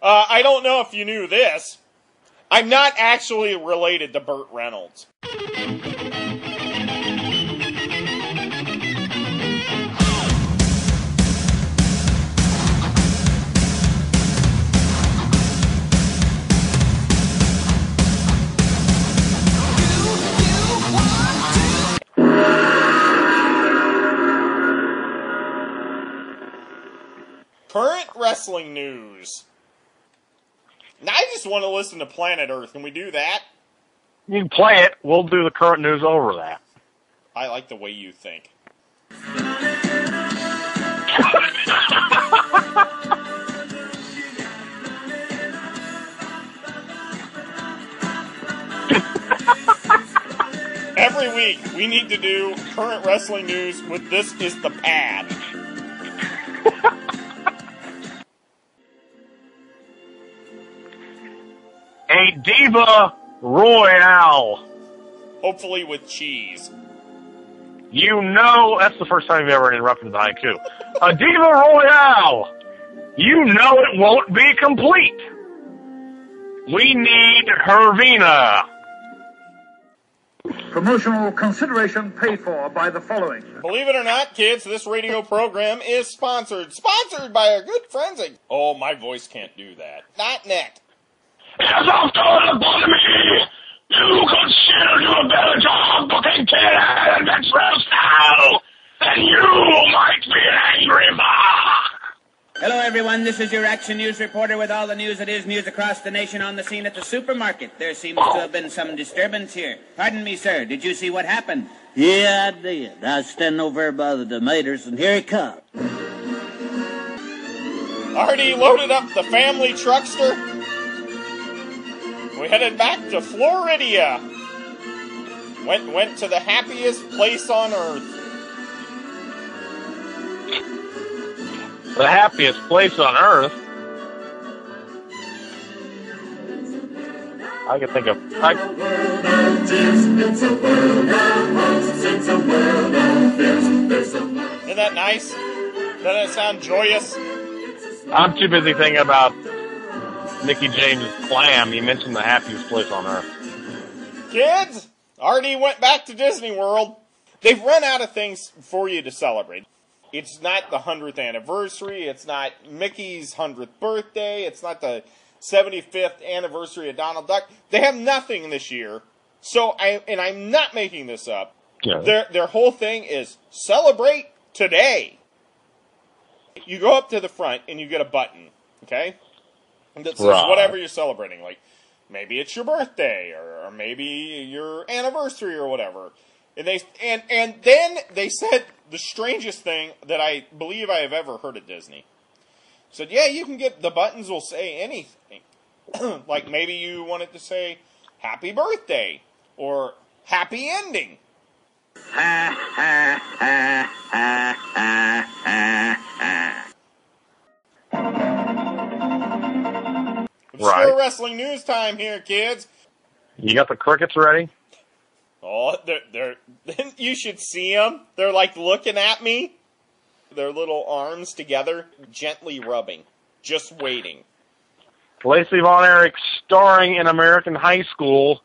I don't know if you knew this. I'm not actually related to Burt Reynolds. Current wrestling news. Now I just want to listen to Planet Earth. Can we do that? You can play it. We'll do the current news over that. I like the way you think. Every week, we need to do current wrestling news with This Is the Pad. A Diva Royale. Hopefully with cheese. You know, that's the first time you've ever interrupted the haiku. A Diva Royale. You know it won't be complete. We need Hervina. Promotional consideration paid for by the following. Believe it or not, kids, this radio program is sponsored by our good friends at... Oh, my voice can't do that. .net. As I've thought upon me, you consider you a better job booking Taylor and Maxwell style, and you might be an angry ma. Hello, everyone. This is your Action News reporter with all the news that is news across the nation on the scene at the supermarket. There seems to have been some disturbance here. Pardon me, sir. Did you see what happened? Yeah, I did. I was standing over by the tomatoes, and here he comes. Already loaded up the family truckster. We headed back to Floridia. Went to the happiest place on earth. The happiest place on earth? I can think of... Isn't that nice? Doesn't that sound joyous? I'm too busy thinking about Mickey James' Clam. You mentioned the happiest place on earth. Kids, already went back to Disney World. They've run out of things for you to celebrate. It's not the 100th anniversary. It's not Mickey's 100th birthday. It's not the 75th anniversary of Donald Duck. They have nothing this year. So, I'm not making this up. Yeah. Their whole thing is celebrate today. You go up to the front and you get a button, okay? That says whatever you're celebrating. Like, maybe it's your birthday or maybe your anniversary or whatever. And then they said the strangest thing that I believe I have ever heard at Disney. Said, yeah, you can get, the buttons will say anything. Like maybe you want it to say happy birthday or happy ending. Sure, wrestling news time here, kids. You got the crickets ready? Oh, they're you should see them. They're like looking at me. Their little arms together, gently rubbing, just waiting. Lacey Von Erich starring in American High School.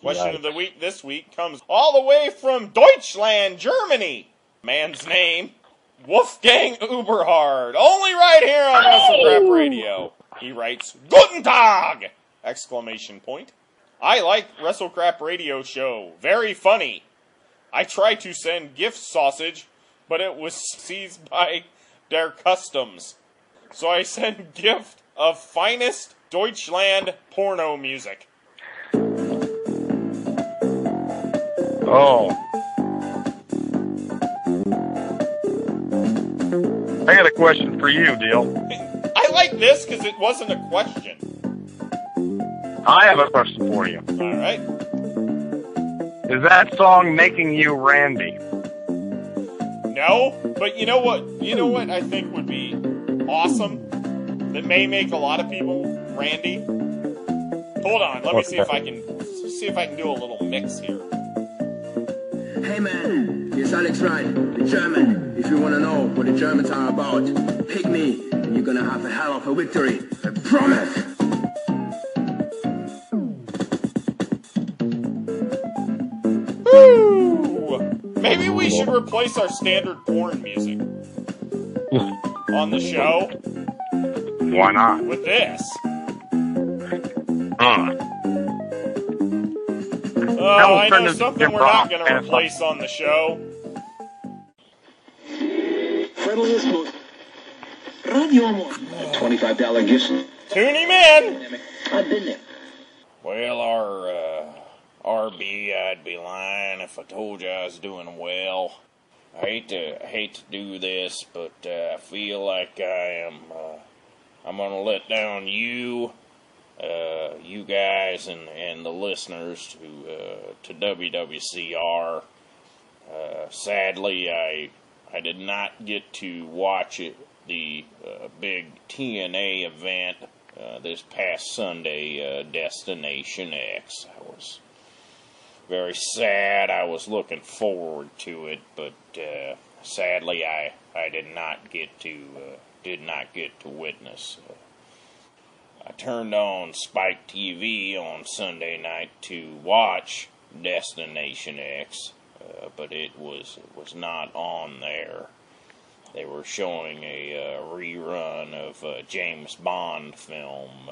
Question of the week this week comes all the way from Deutschland, Germany. Man's name, Wolfgang Uberhard. Only right here on WrestleCrap Radio. He writes, Guten Tag! Exclamation point. I like WrestleCrap Radio show. Very funny. I tried to send gift sausage, but it was seized by their customs. So I sent gift of finest Deutschland porno music. Oh. I got a question for you, Deal. I like this because it wasn't a question. I have a question for you. All right. Is that song making you Randy? No, but you know what? You know what I think would be awesome? That may make a lot of people Randy? Hold on, let me see if I can do a little mix here. Hey man, here's Alex Wright, the German. If you want to know what the Germans are about, pick me, and you're gonna have a hell of a victory. I promise. Woo! Maybe we should replace our standard porn music on the show. Why not? With this. I know something we're not going to replace on the show. $25 gift. Tune him in. I've been there. Well, RB, I'd be lying if I told you I was doing well. I hate to do this, but I feel like I'm gonna let down you guys and the listeners to WWCR. Sadly, I did not get to watch the big TNA event this past Sunday, Destination X. I was very sad. I was looking forward to it, but sadly, I did not get to witness. I turned on Spike TV on Sunday night to watch Destination X, but it was not on there. They were showing a rerun of a James Bond film,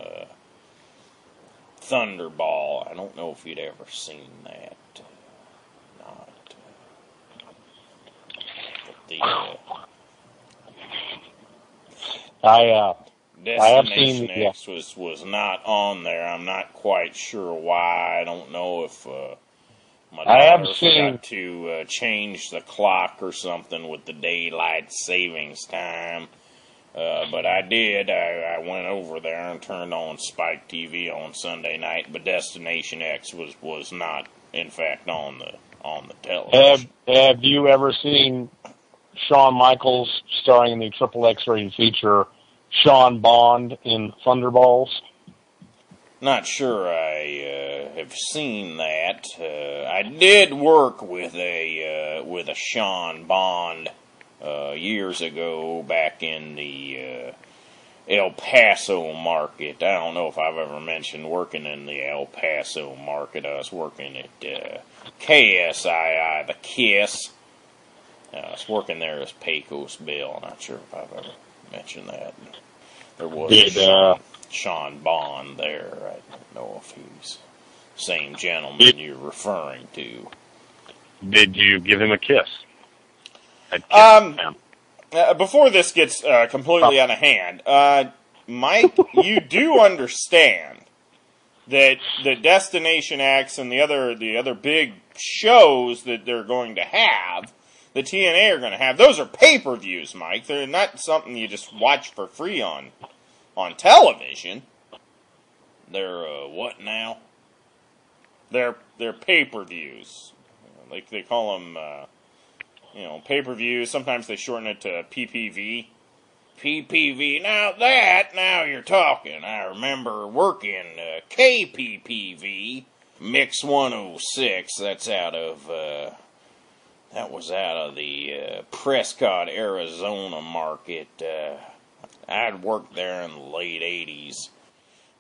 Thunderball. I don't know if you'd ever seen that. Destination X was not on there. I'm not quite sure why. I don't know if my daughter forgot to change the clock or something with the daylight savings time. But I did. I went over there and turned on Spike TV on Sunday night, but Destination X was not, in fact, on the television. Have you ever seen Shawn Michaels starring in the Triple X-rated feature Sean Bond in Thunderballs? Not sure I have seen that. I did work with a Sean Bond years ago back in the El Paso market. I don't know if I've ever mentioned working in the El Paso market. I was working at KSII, the KISS. I was working there as Pecos Bill. I'm not sure if I've ever mentioned that. There was Sean Bond there. I don't know if he's the same gentleman you're referring to. Did you give him a kiss? Before this gets completely out of hand, Mike, you do understand that the Destination X and the other big shows that they're going to have, the TNA are going to have, those are pay-per-views, Mike. They're not something you just watch for free on television. They're, what now? They're pay-per-views. Like, they call them, pay-per-views. Sometimes they shorten it to PPV. PPV. Now you're talking. I remember working KPPV, Mix 106. That was out of the Prescott, Arizona market. I'd worked there in the late 80s.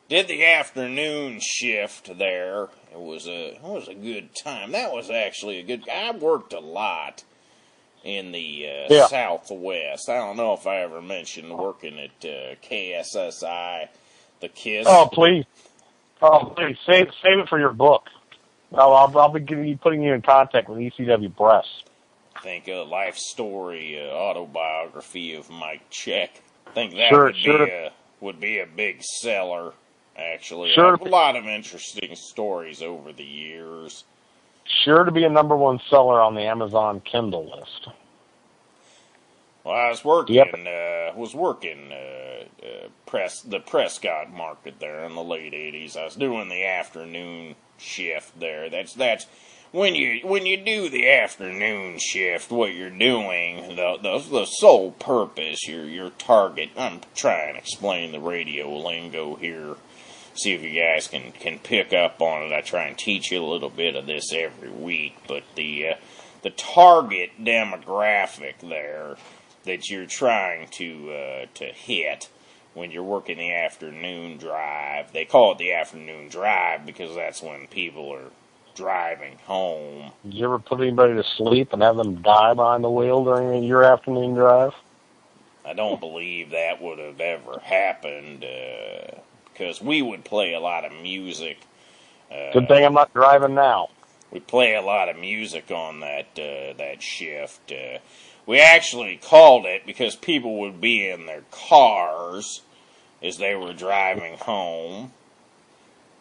Did the afternoon shift there. It was a good time. That was actually a good... I worked a lot in the Southwest. I don't know if I ever mentioned working at KSSI, the KISS. Oh, please. Save it for your book. I'll be putting you in contact with ECW Press. I think a life story autobiography of Mike Check. I think that would be a big seller, actually. I have a lot of interesting stories over the years. Sure to be a #1 seller on the Amazon Kindle list. Well, I was working the Prescott market there in the late 80s. I was doing the afternoon shift there. That's when you do the afternoon shift, what you're doing, the sole purpose, your target. I'm trying to explain the radio lingo here. see if you guys can pick up on it. I try and teach you a little bit of this every week, but the target demographic there that you're trying to hit when you're working the afternoon drive, they call it the afternoon drive because that's when people are driving home. Did you ever put anybody to sleep and have them die behind the wheel during your afternoon drive? I don't believe that would have ever happened because we would play a lot of music. Good thing I'm not driving now. We play a lot of music on that shift. We actually called it because people would be in their cars as they were driving home,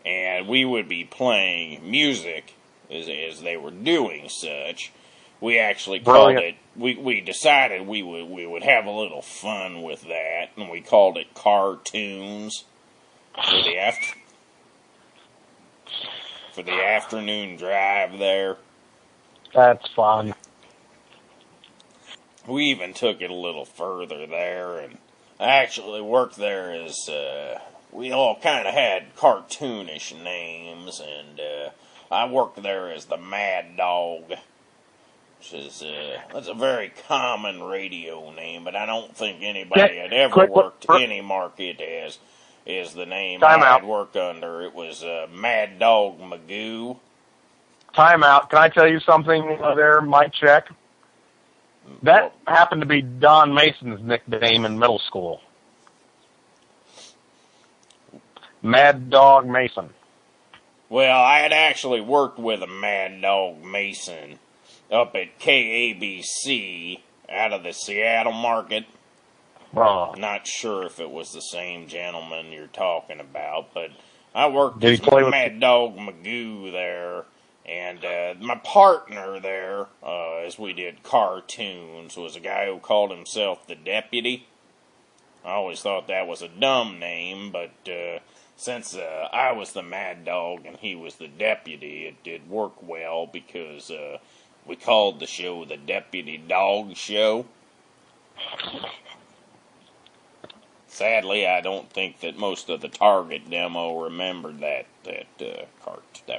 and we would be playing music as they were doing such. We actually called it. We decided we would have a little fun with that, and we called it cartoons for the afternoon drive there. That's fun. We even took it a little further there, and I actually worked there as, we all kind of had cartoonish names, and I worked there as the Mad Dog, which is, that's a very common radio name, but I don't think anybody had ever worked any market as the name I'd work under. It was Mad Dog Magoo. Time out. Can I tell you something there, Mike Check? That happened to be Don Mason's nickname in middle school. Mad Dog Mason. Well, I had actually worked with a Mad Dog Mason up at KABC out of the Seattle market. Oh. Not sure if it was the same gentleman you're talking about, but I worked as Mad Dog Magoo there. And my partner there, as we did cartoons, was a guy who called himself the Deputy. I always thought that was a dumb name, but since I was the Mad Dog and he was the Deputy, it did work well because we called the show the Deputy Dog Show. Sadly, I don't think that most of the target demo remembered that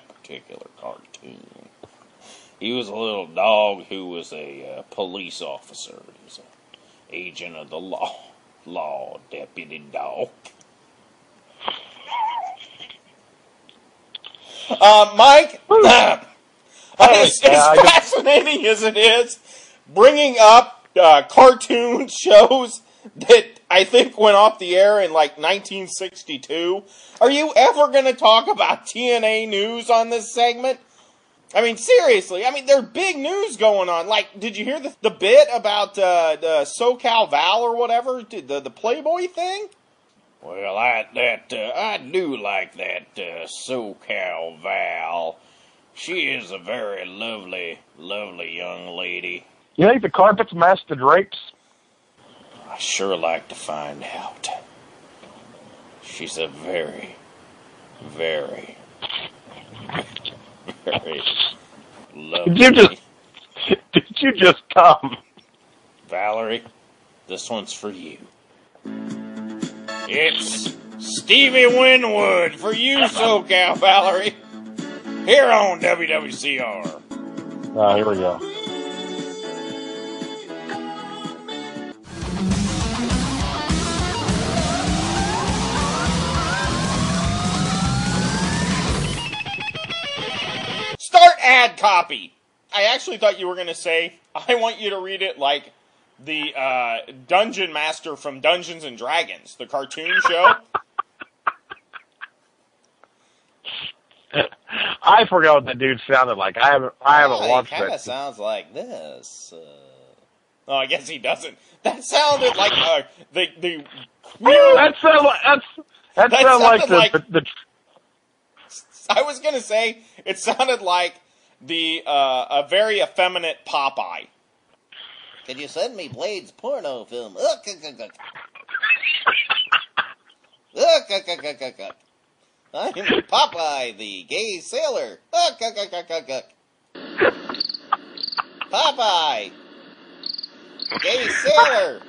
particular cartoon. He was a little dog who was a police officer. He was an agent of the law, Deputy Dog. Mike, as fascinating as it is, bringing up cartoon shows that I think went off the air in like 1962. Are you ever going to talk about TNA news on this segment? I mean, seriously. I mean, there's big news going on. Like, did you hear the bit about the SoCal Val or whatever? The Playboy thing? Well, I do like that SoCal Val. She is a very lovely, lovely young lady. You think the carpets match the drapes? I sure like to find out. She's a very, very, very lovely. Did you just come? Valerie, this one's for you. It's Stevie Winwood for you, SoCal Valerie. Here on WWCR. Oh, here we go. Start ad copy. I actually thought you were going to say, I want you to read it like the Dungeon Master from Dungeons and Dragons, the cartoon show. I forgot what the dude sounded like. I haven't watched it. He kind of sounds like this. Oh, I guess he doesn't. That sounded like the queer. That sounded like the. I was gonna say it sounded like a very effeminate Popeye. Could you send me Blade's porno film? I'm Popeye, the gay sailor. Popeye, gay sailor.